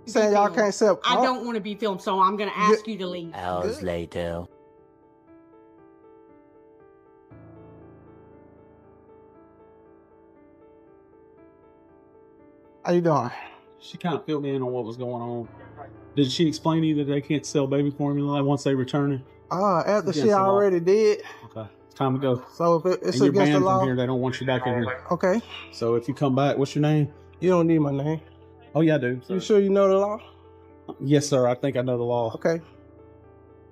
saying y'all can't sell. I don't want to be filmed, so I'm going to ask you to leave. Hours later. How you doing? She kind of filled me in on what was going on. Did she explain to you that they can't sell baby formula like once they return it? After she already did. Okay, it's time to go. So if it's and you're against banned the law, from here. They don't want you back in here. okay. So if you come back, what's your name? You don't need my name. Oh yeah, I do. You sure you know the law? Yes, sir. I think I know the law. Okay.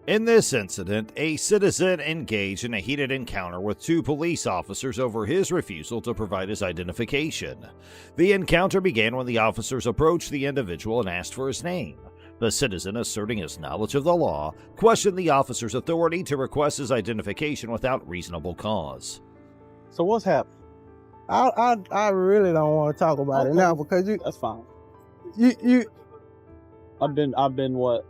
In this incident, a citizen engaged in a heated encounter with two police officers over his refusal to provide his identification. The encounter began when the officers approached the individual and asked for his name. The citizen, asserting his knowledge of the law, questioned the officer's authority to request his identification without reasonable cause. So what's happened? I really don't want to talk about it now because That's fine. you I've been what?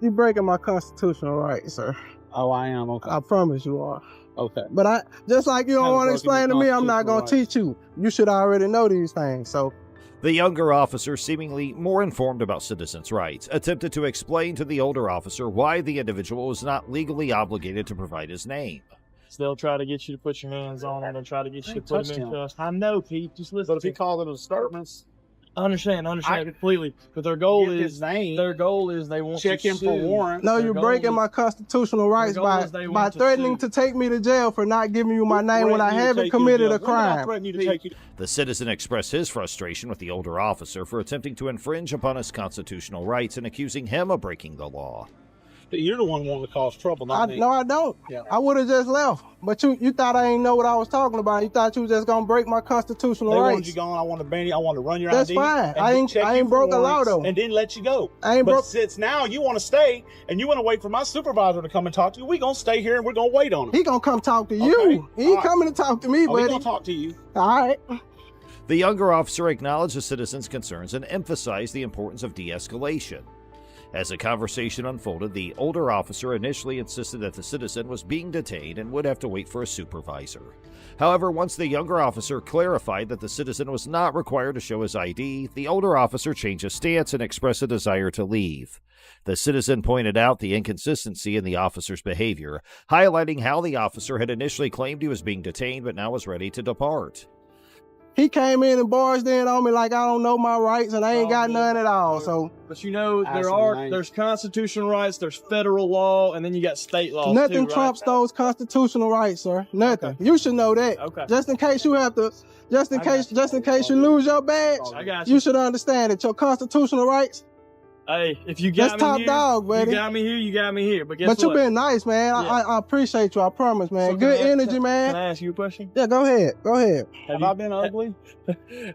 you breaking my constitutional rights, sir. Oh, I am. Okay. I promise you are. Okay. But I just like you don't Haven't want to broken explain to your me, I'm not gonna constitutional teach you. You should already know these things. So The younger officer, seemingly more informed about citizens' rights, attempted to explain to the older officer why the individual was not legally obligated to provide his name. They'll try to get you to put your hands on them and try to get you to put them in trust. I know, Pete. Just listen. But if he called it a disturbance, I understand completely. But their goal is his name. Their goal is they want Check to him for sue. warrants. no, Their you're goal breaking is- my constitutional rights goal is they by want to threatening sue. to take me to jail for not giving you my name when I haven't committed a crime. The citizen expressed his frustration with the older officer for attempting to infringe upon his constitutional rights and accusing him of breaking the law. You're the one wanting to cause trouble, not me. No, I don't. Yeah. I would have just left. But you thought I didn't know what I was talking about. You thought you was just gonna break my constitutional They rights. wanted you gone. I want to ban you. I want to run your That's ID. fine. and I ain't check you for broke a law warrants though. And then let you go. I ain't but broke. since now you want to stay and you want to wait for my supervisor to come and talk to you, we gonna stay here and we're gonna wait on him. He gonna come talk to Okay. you. He ain't All right. coming to talk to me, He buddy. gonna talk to you. All right. The younger officer acknowledged the citizen's concerns and emphasized the importance of de-escalation. As the conversation unfolded, the older officer initially insisted that the citizen was being detained and would have to wait for a supervisor. However, once the younger officer clarified that the citizen was not required to show his ID, the older officer changed his stance and expressed a desire to leave. The citizen pointed out the inconsistency in the officer's behavior, highlighting how the officer had initially claimed he was being detained but now was ready to depart. He came in and barged in on me like I don't know my rights and I ain't got none at all. So But you know, Ask him the name. there's constitutional rights, there's federal law, and then you got state law. nothing too, right? trumps those constitutional rights, sir. Nothing. You should know that. Okay. Just in case you have to, just in I got case you lose your badge, I got you. you should understand that your constitutional rights. Hey, if you got That's me top here, dog, buddy. you got me here, you got me here. But guess But what? you've been nice, man. Yeah. I appreciate you. I promise, man. So Good can I- energy, Can man. I ask you a question? Yeah, go ahead. Go ahead. Have I been ugly?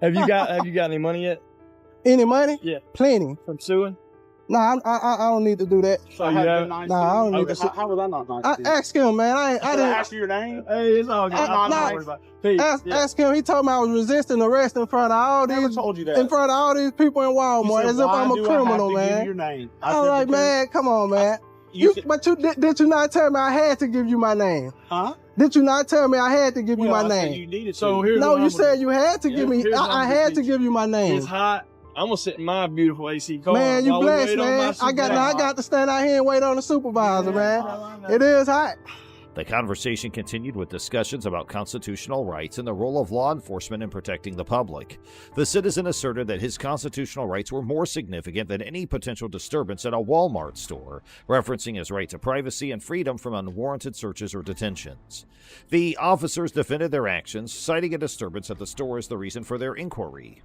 Have you got any money yet? Any money? Yeah. Plenty. From suing? Nah, I don't need to do that. So Oh, I you haven't have- been nice Nah, to you? I don't need Okay, to- How was I not nice I to you? asked him, man. I Did I didn't ask you your name? Hey, it's all good. I- I'm nah, not worried about it. Pete, yeah. ask him. He told me I was resisting arrest in front of all I never these told you that. in front of all these people in You Walmart said, as if "Why I'm a do I have criminal, to give man. your name?" I I said, was like, "Because man, come on, man. you said- But you did you not tell me I had to give you my name? huh? Did you not tell me I had to give you Well, my I said name? you needed So to. here's No, what you I'm said you had to Yeah, give me. here's what I I'm had gonna to teach give you my name. It's hot. I'm gonna sit in my beautiful AC car. Man, you while we blessed, wait on my man. I supervisor. got to stand out here and wait on the supervisor, man. It is hot. The conversation continued with discussions about constitutional rights and the role of law enforcement in protecting the public. The citizen asserted that his constitutional rights were more significant than any potential disturbance at a Walmart store, referencing his right to privacy and freedom from unwarranted searches or detentions. The officers defended their actions, citing a disturbance at the store as the reason for their inquiry.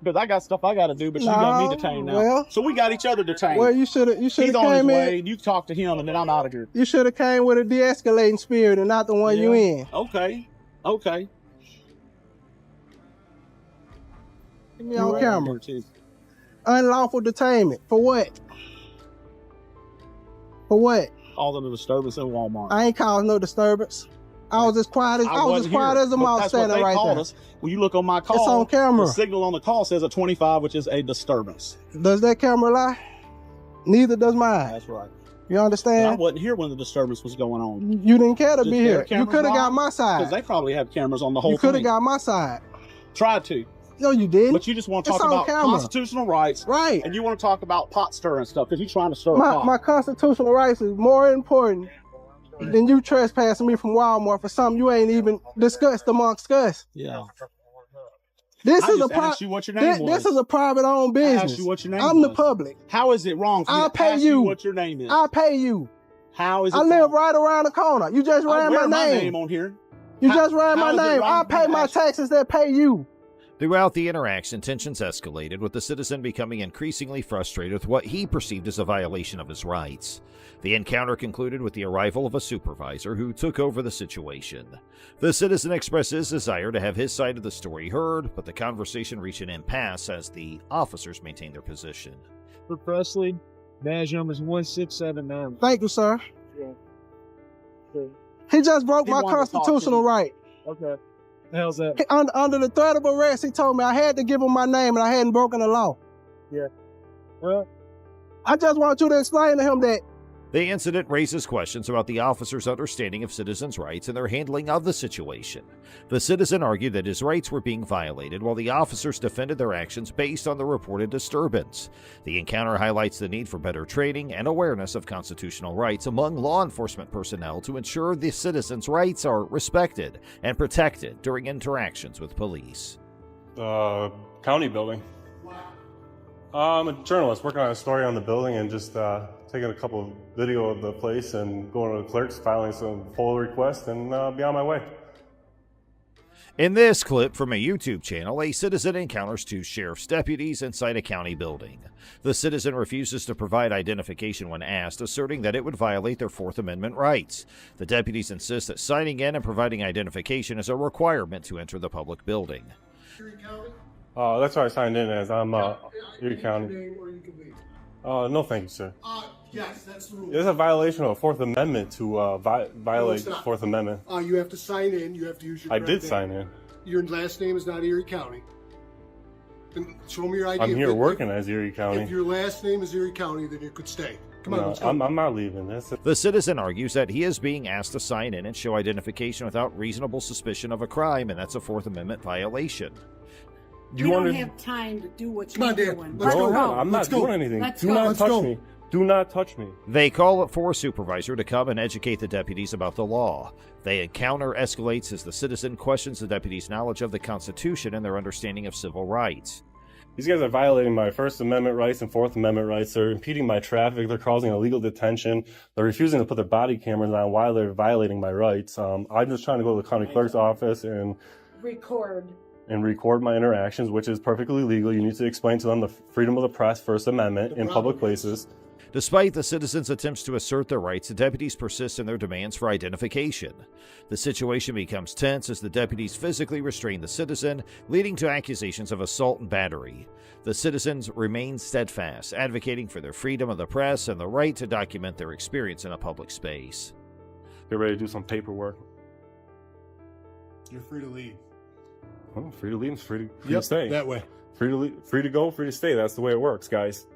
Because I got stuff I got to do, but you got me No, detained now. well- So we got each other detained. Well, you should have He's on his came way. in. You talk to him, and then I'm out of here. You should have came with a de-escalating spirit and not the one you in. Okay. Okay. Get me on camera. Unlawful detainment for what? For what? All of the disturbance in Walmart. I ain't caused no disturbance. I was as quiet as wasn't here, a but mouse that's what standing they right called there. us. When you look on my call, It's on camera. the signal on the call says a 25, which is a disturbance. Does that camera lie? Neither does mine. That's right. You But I understand? wasn't here when the disturbance was going on. You didn't care to Did be their here. You cameras could have got lie? my Because side. they probably have cameras on the whole You could have thing. got my side. Tried to. No, you didn't. But you just want to It's talk on about camera. constitutional rights, Right. and you want to talk about pot stirring stuff because you're trying to stir a My pot. constitutional rights is more important than you trespassing me from Walmart for something you ain't even discussed amongst us. Yeah. This I is just a asked you what your name was. This is a private owned I business. asked you what your name I'm was. the public. How is it wrong for me I'll to pay ask you. what your name is? I'll pay you. How is it I live wrong? right around the corner. You just I ran wear my name. name on here. You How- just ran how my is it name. wrong I'll for me pay to my ask- taxes that pay you. Throughout the interaction, tensions escalated, with the citizen becoming increasingly frustrated with what he perceived as a violation of his rights. The encounter concluded with the arrival of a supervisor who took over the situation. The citizen expressed his desire to have his side of the story heard, but the conversation reached an impasse as the officers maintained their position. For Presley, badge number is 1679. Thank you, sir. Yeah. He just broke He my wanted to talk to constitutional me. right. Okay. The hell's that? Under the threat of arrest, he told me I had to give him my name and I hadn't broken the law. Well, I just want you to explain to him that The incident raises questions about the officers' understanding of citizens' rights and their handling of the situation. The citizen argued that his rights were being violated, while the officers defended their actions based on the reported disturbance. The encounter highlights the need for better training and awareness of constitutional rights among law enforcement personnel to ensure the citizens' rights are respected and protected during interactions with police. County building. I'm a journalist working on a story on the building and just taking a couple of video of the place and going to the clerks, filing some poll requests, and be on my way. In this clip from a YouTube channel, a citizen encounters two sheriff's deputies inside a county building. The citizen refuses to provide identification when asked, asserting that it would violate their Fourth Amendment rights. The deputies insist that signing in and providing identification is a requirement to enter the public building. That's why I signed in as I'm Erie County. No, thank you, sir. Yes, that's the rule. There's a violation of the Fourth Amendment to violate the Fourth Amendment. You have to sign in. You have to use your. I correct did name. sign in. Your last name is not Erie County. Then show me your ID. I'm here working as Erie County. If your last name is Erie County, then you could stay. Come on, No, let's go. I'm not leaving. The citizen argues that he is being asked to sign in and show identification without reasonable suspicion of a crime, and that's a Fourth Amendment violation. We don't have time to do what Come you're on, Dan. doing. Let's go. No, I'm not Let's go. doing anything. Let's Do go. not Let's touch go. me. Do not touch me. They call for a supervisor to come and educate the deputies about the law. The encounter escalates as the citizen questions the deputies' knowledge of the Constitution and their understanding of civil rights. These guys are violating my First Amendment rights and Fourth Amendment rights. They're impeding my traffic. They're causing illegal detention. They're refusing to put their body cameras on while they're violating my rights. I'm just trying to go to the county clerk's office and record my interactions, which is perfectly legal. You need to explain to them the freedom of the press, First Amendment, in public places. Despite the citizens' attempts to assert their rights, the deputies persist in their demands for identification. The situation becomes tense as the deputies physically restrain the citizen, leading to accusations of assault and battery. The citizens remain steadfast, advocating for their freedom of the press and the right to document their experience in a public space. Get ready to do some paperwork. You're free to leave. Well, free to leave, free to stay. That way. Free to leave, free to go, free to stay. That's the way it works, guys.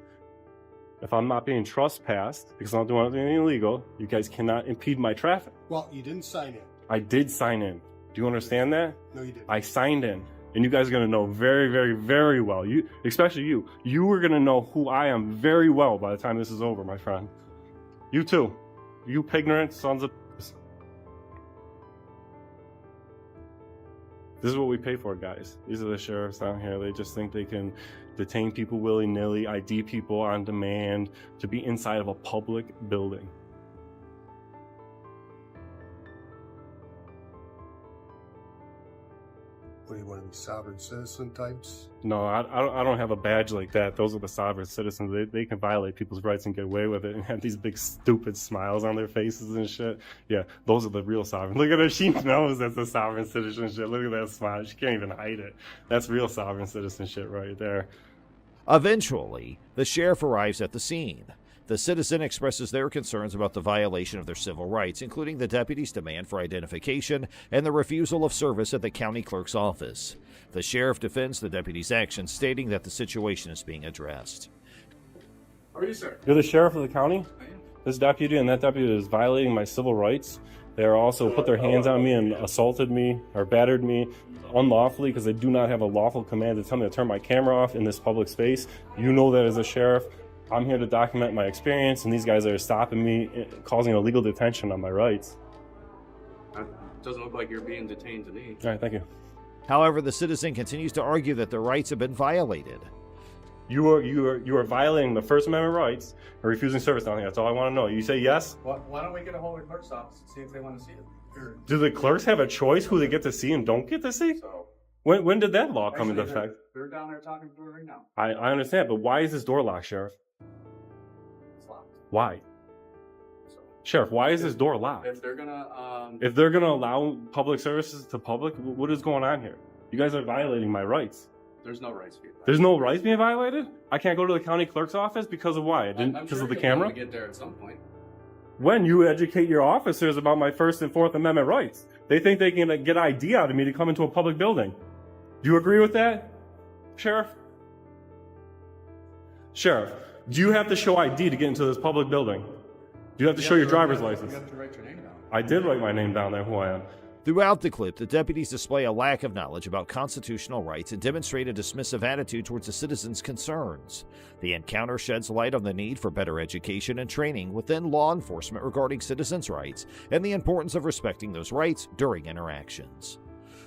If I'm not being trespassed because I'm not doing anything illegal, you guys cannot impede my traffic. Well, you didn't sign in. I did sign in. Do you understand that? No, you didn't. I signed in. And you guys are going to know very, very, very well. Especially you. You are going to know who I am very well by the time this is over, my friend. You too. You ignorant sons of... This is what we pay for, guys. These are the sheriffs out here. They just think they can detain people willy-nilly, ID people on demand, to be inside of a public building. What do you want to be, sovereign citizen types? No, I don't have a badge like that. Those are the sovereign citizens. They can violate people's rights and get away with it and have these big stupid smiles on their faces and shit. Yeah, those are the real sovereign. Look at her. She knows that's a sovereign citizenship. Look at that smile. She can't even hide it. That's real sovereign citizenship right there. Eventually, the sheriff arrives at the scene. The citizen expresses their concerns about the violation of their civil rights, including the deputy's demand for identification and the refusal of service at the county clerk's office. The sheriff defends the deputy's actions, stating that the situation is being addressed. How are you, sir? You're the sheriff of the county? This deputy and that deputy is violating my civil rights. They are also put their hands on me and assaulted me or battered me unlawfully because they do not have a lawful command to tell me to turn my camera off in this public space. You know that as a sheriff. I'm here to document my experience, and these guys are stopping me, causing illegal detention on my rights. It doesn't look like you're being detained to me. All right, thank you. However, the citizen continues to argue that their rights have been violated. You are violating the First Amendment rights and refusing service down here. That's all I want to know. You say yes? Why don't we get a hold of the clerk's office and see if they want to see it? Do the clerks have a choice who they get to see and don't get to see? So, When did that law come into effect? they're down there talking to her right now. I understand, but why is this door locked, Sheriff? It's locked. Why? So, Sheriff, why is this door locked? if they're gonna allow public services to public, what is going on here? You guys are violating my rights. there's no rights being violated. There's no rights being violated? I can't go to the county clerk's office because of why? I'm Because sure of the you'll be able camera? to get there at some point. When you educate your officers about my First and Fourth Amendment rights, they think they can get ID out of me to come into a public building. Do you agree with that, Sheriff? Sheriff, do you have to show ID to get into this public building? Do you have to show your driver's license? You have to write your name down. I did write my name down there, who I am. Throughout the clip, the deputies display a lack of knowledge about constitutional rights and demonstrate a dismissive attitude towards the citizens' concerns. The encounter sheds light on the need for better education and training within law enforcement regarding citizens' rights and the importance of respecting those rights during interactions.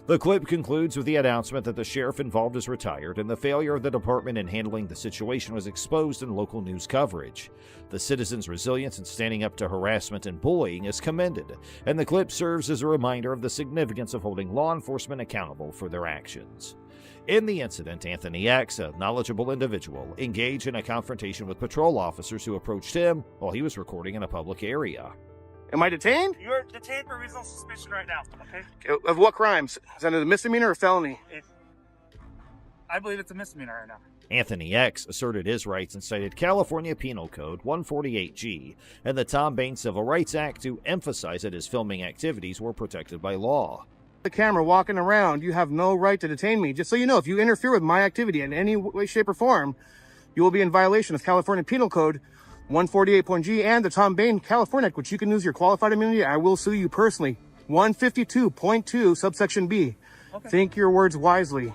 The clip concludes with the announcement that the sheriff involved is retired and the failure of the department in handling the situation was exposed in local news coverage. The citizens' resilience in standing up to harassment and bullying is commended, and the clip serves as a reminder of the significance of holding law enforcement accountable for their actions. In the incident, Anthony X, a knowledgeable individual, engaged in a confrontation with patrol officers who approached him while he was recording in a public area. Am I detained? You're detained for reasonable suspicion right now, okay? Of what crimes? Is that a misdemeanor or felony? I believe it's a misdemeanor right now. Anthony X asserted his rights and cited California Penal Code 148G and the Tom Bain Civil Rights Act to emphasize that his filming activities were protected by law. The camera walking around, you have no right to detain me. Just so you know, if you interfere with my activity in any way, shape, or form, you will be in violation of California Penal Code 148.G and the Tom Bain California Act, which you can use your qualified immunity. I will sue you personally. 152.2 subsection B. Okay. Think your words wisely.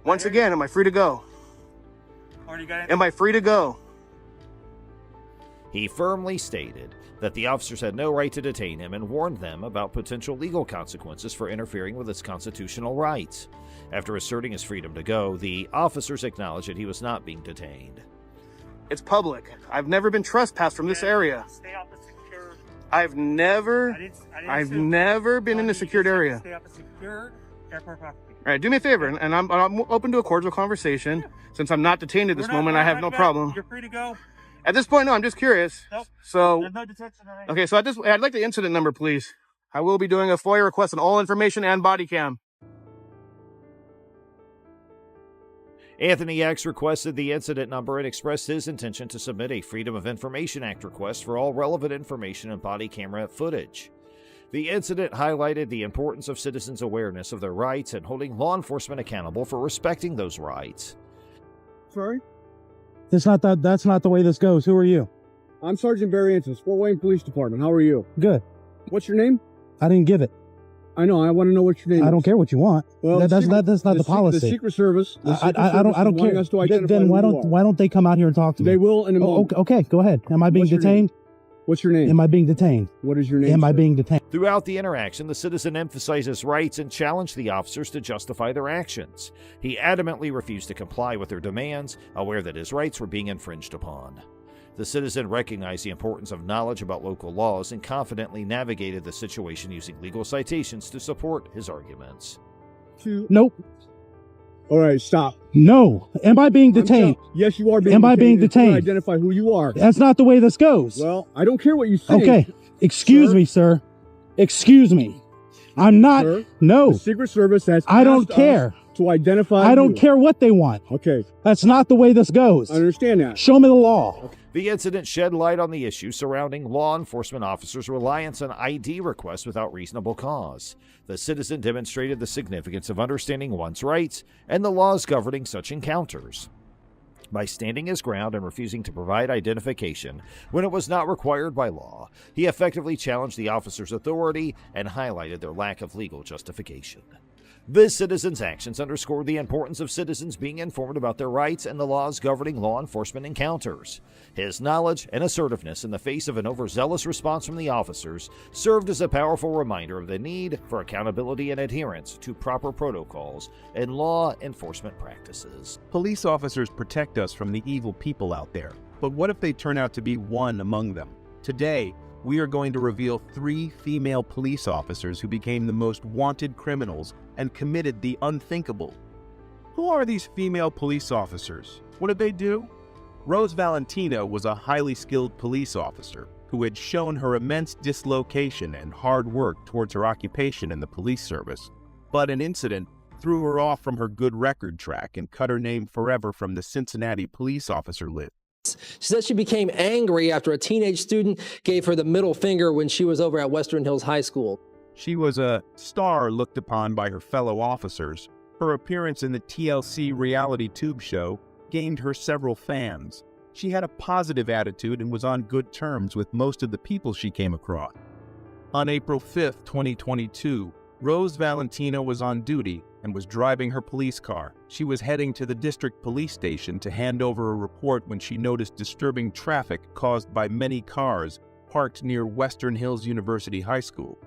Once again, am I free to go? Am I free to go? He firmly stated that the officers had no right to detain him and warned them about potential legal consequences for interfering with his constitutional rights. After asserting his freedom to go, the officers acknowledged that he was not being detained. It's public. I've never been trespassed from this area. Stay off the secured. I've never been in a secured area. Stay off the secured airport property. All right, do me a favor, and I'm open to a cordial conversation. Since I'm not detained at this moment, I have no problem. You're free to go. At this point, no, I'm just curious. Nope. So, There's no detention or anything. okay, so I'd like the incident number, please. I will be doing a FOIA request on all information and body cam. Anthony X requested the incident number and expressed his intention to submit a Freedom of Information Act request for all relevant information and body camera footage. The incident highlighted the importance of citizens' awareness of their rights and holding law enforcement accountable for respecting those rights. Sorry? That's not the way this goes. Who are you? I'm Sergeant Barry Antis, Fort Wayne Police Department. How are you? Good. What's your name? I didn't give it. I know. I want to know what your name is. I don't care what you want. Well, that's not the policy. The Secret Service. I don't care. Then why don't they come out here and talk to me? They will in a moment. Okay, go ahead. Am I being detained? What's your name? Am I being detained? What is your name? Am I being detained? Throughout the interaction, the citizen emphasized his rights and challenged the officers to justify their actions. He adamantly refused to comply with their demands, aware that his rights were being infringed upon. The citizen recognized the importance of knowledge about local laws and confidently navigated the situation using legal citations to support his arguments. Nope. All right, stop. No. Am I being detained? Yes, you are being detained. Am I being detained? Identify who you are. That's not the way this goes. Well, I don't care what you say. Okay. Excuse me, sir. Excuse me. I'm not. Sir, no. The Secret Service has I don't care. To identify I don't care what they want. Okay. That's not the way this goes. I understand that. Show me the law. The incident shed light on the issue surrounding law enforcement officers' reliance on ID requests without reasonable cause. The citizen demonstrated the significance of understanding one's rights and the laws governing such encounters. By standing his ground and refusing to provide identification when it was not required by law, he effectively challenged the officer's authority and highlighted their lack of legal justification. This citizen's actions underscored the importance of citizens being informed about their rights and the laws governing law enforcement encounters. His knowledge and assertiveness in the face of an overzealous response from the officers served as a powerful reminder of the need for accountability and adherence to proper protocols and law enforcement practices. Police officers protect us from the evil people out there, but what if they turn out to be one among them? Today, we are going to reveal 3 female police officers who became the most wanted criminals and committed the unthinkable. Who are these female police officers? What did they do? Rose Valentino was a highly skilled police officer who had shown her immense dislocation and hard work towards her occupation in the police service. But an incident threw her off from her good record track and cut her name forever from the Cincinnati police officer list. She said she became angry after a teenage student gave her the middle finger when she was over at Western Hills High School. She was a star looked upon by her fellow officers. Her appearance in the TLC reality tube show gained her several fans. She had a positive attitude and was on good terms with most of the people she came across. On April 5th, 2022, Rose Valentino was on duty and was driving her police car. She was heading to the district police station to hand over a report when she noticed disturbing traffic caused by many cars parked near Western Hills University High School.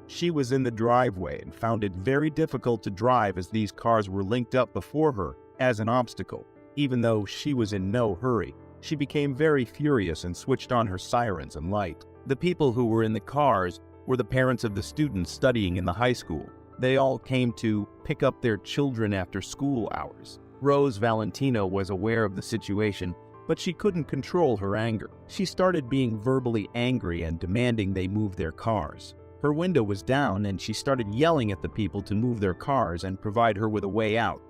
She was in the driveway and found it very difficult to drive as these cars were linked up before her as an obstacle. Even though she was in no hurry, she became very furious and switched on her sirens and light. The people who were in the cars were the parents of the students studying in the high school. They all came to pick up their children after school hours. Rose Valentino was aware of the situation, but she couldn't control her anger. She started being verbally angry and demanding they move their cars. Her window was down and she started yelling at the people to move their cars and provide her with a way out.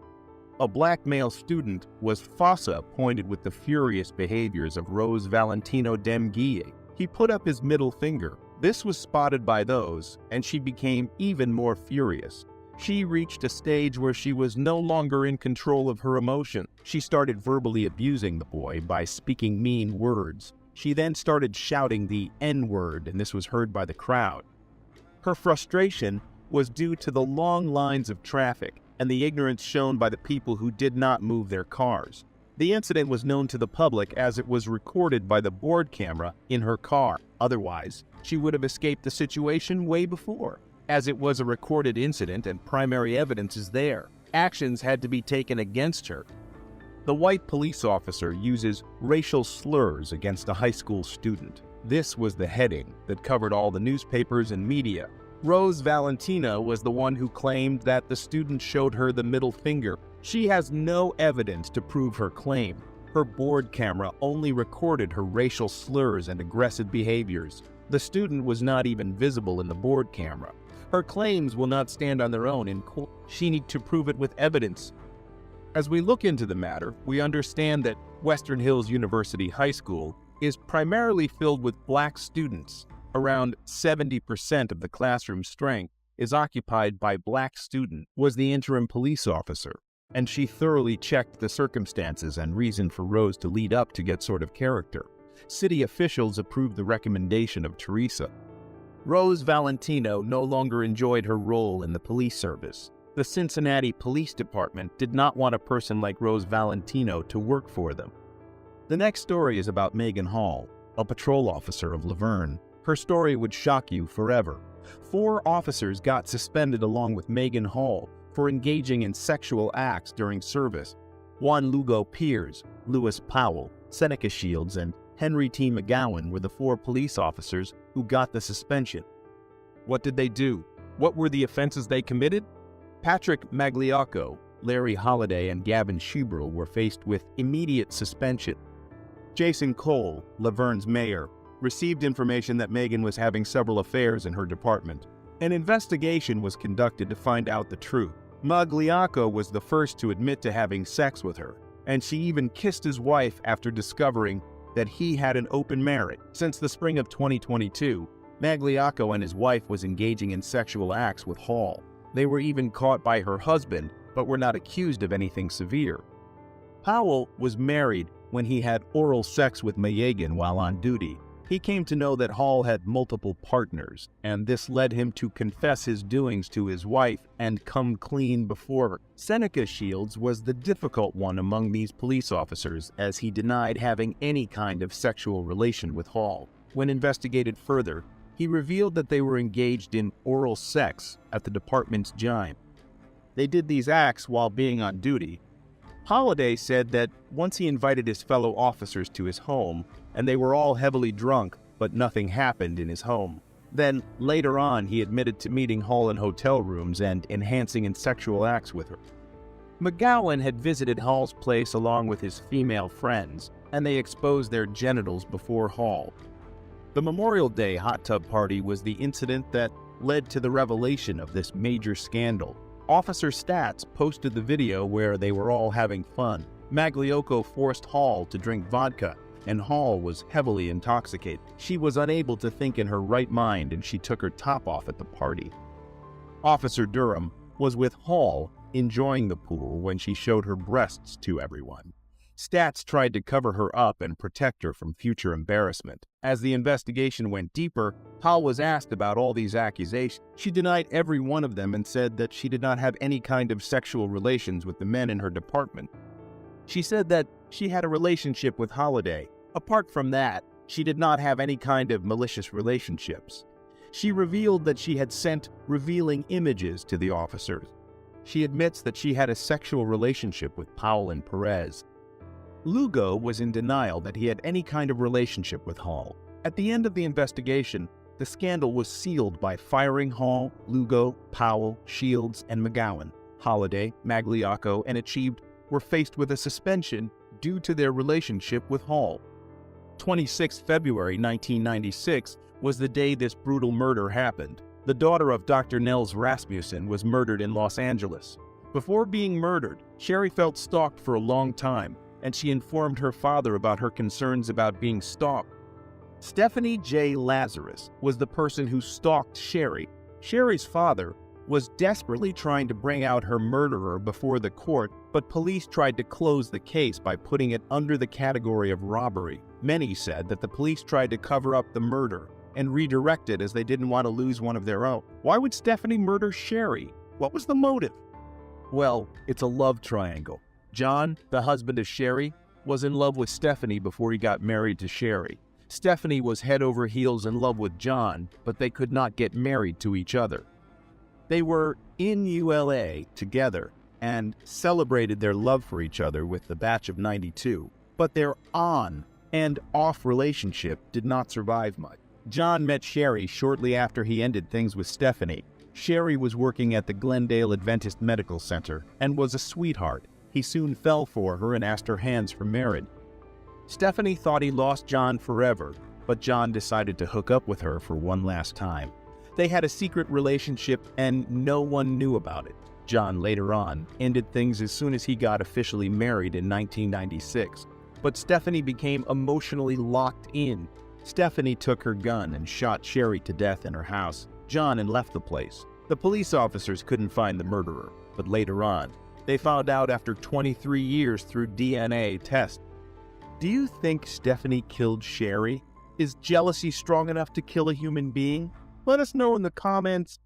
A black male student was Fossa pointed with the furious behaviors of Rose Valentino Demguille. He put up his middle finger. This was spotted by those, and she became even more furious. She reached a stage where she was no longer in control of her emotion. She started verbally abusing the boy by speaking mean words. She then started shouting the N-word, and this was heard by the crowd. Her frustration was due to the long lines of traffic and the ignorance shown by the people who did not move their cars. The incident was known to the public as it was recorded by the board camera in her car. Otherwise, she would have escaped the situation way before. As it was a recorded incident and primary evidence is there, actions had to be taken against her. The white police officer uses racial slurs against a high school student. This was the heading that covered all the newspapers and media. Rose Valentino was the one who claimed that the student showed her the middle finger. She has no evidence to prove her claim. Her board camera only recorded her racial slurs and aggressive behaviors. The student was not even visible in the board camera. Her claims will not stand on their own in court. She needs to prove it with evidence. As we look into the matter, we understand that Western Hills University High School is primarily filled with black students. Around 70% of the classroom strength is occupied by black students, was the interim police officer, and she thoroughly checked the circumstances and reason for Rose to lead up to get sort of character. City officials approved the recommendation of Teresa. Rose Valentino no longer enjoyed her role in the police service. The Cincinnati Police Department did not want a person like Rose Valentino to work for them. The next story is about Megan Hall, a patrol officer of Laverne. Her story would shock you forever. 4 officers got suspended along with Megan Hall for engaging in sexual acts during service. Juan Lugo Piers, Lewis Powell, Seneca Shields, and Henry T. McGowan were the 4 police officers who got the suspension. What did they do? What were the offenses they committed? Patrick Magliocco, Larry Holliday, and Gavin Schubrel were faced with immediate suspension. Jason Cole, Laverne's mayor, received information that Megan was having several affairs in her department. An investigation was conducted to find out the truth. Magliocco was the first to admit to having sex with her, and she even kissed his wife after discovering that he had an open marriage. Since the spring of 2022, Magliocco and his wife was engaging in sexual acts with Hall. They were even caught by her husband, but were not accused of anything severe. Powell was married when he had oral sex with Mayegan while on duty. He came to know that Hall had multiple partners, and this led him to confess his doings to his wife and come clean before her. Seneca Shields was the difficult one among these police officers, as he denied having any kind of sexual relation with Hall. When investigated further, he revealed that they were engaged in oral sex at the department's gym. They did these acts while being on duty. Holliday said that once he invited his fellow officers to his home, and they were all heavily drunk, but nothing happened in his home. Then, later on, he admitted to meeting Hall in hotel rooms and enhancing in sexual acts with her. McGowan had visited Hall's place along with his female friends, and they exposed their genitals before Hall. The Memorial Day hot tub party was the incident that led to the revelation of this major scandal. Officer Stats posted the video where they were all having fun. Magliocco forced Hall to drink vodka, and Hall was heavily intoxicated. She was unable to think in her right mind, and she took her top off at the party. Officer Durham was with Hall enjoying the pool when she showed her breasts to everyone. Stats tried to cover her up and protect her from future embarrassment. As the investigation went deeper, Hall was asked about all these accusations. She denied every one of them and said that she did not have any kind of sexual relations with the men in her department. She said that she had a relationship with Holliday. Apart from that, she did not have any kind of malicious relationships. She revealed that she had sent revealing images to the officers. She admits that she had a sexual relationship with Powell and Perez. Lugo was in denial that he had any kind of relationship with Hall. At the end of the investigation, the scandal was sealed by firing Hall, Lugo, Powell, Shields, and McGowan. Holliday, Magliocco, and Achieved were faced with a suspension due to their relationship with Hall. 26 February 1996 was the day this brutal murder happened. The daughter of Dr. Nels Rasmussen was murdered in Los Angeles. Before being murdered, Sherry felt stalked for a long time, and she informed her father about her concerns about being stalked. Stephanie J. Lazarus was the person who stalked Sherry. Sherry's father was desperately trying to bring out her murderer before the court, but police tried to close the case by putting it under the category of robbery. Many said that the police tried to cover up the murder and redirect it as they didn't want to lose one of their own. Why would Stephanie murder Sherry? What was the motive? Well, it's a love triangle. John, the husband of Sherry, was in love with Stephanie before he got married to Sherry. Stephanie was head over heels in love with John, but they could not get married to each other. They were in ULA together and celebrated their love for each other with the batch of '92, but their on and off relationship did not survive much. John met Sherry shortly after he ended things with Stephanie. Sherry was working at the Glendale Adventist Medical Center and was a sweetheart. He soon fell for her and asked her hands for marriage. Stephanie thought he lost John forever, but John decided to hook up with her for one last time. They had a secret relationship and no one knew about it. John later on ended things as soon as he got officially married in 1996. But Stephanie became emotionally locked in. Stephanie took her gun and shot Sherry to death in her house. John and left the place. The police officers couldn't find the murderer, but later on, they found out after 23 years through DNA tests. Do you think Stephanie killed Sherry? Is jealousy strong enough to kill a human being? Let us know in the comments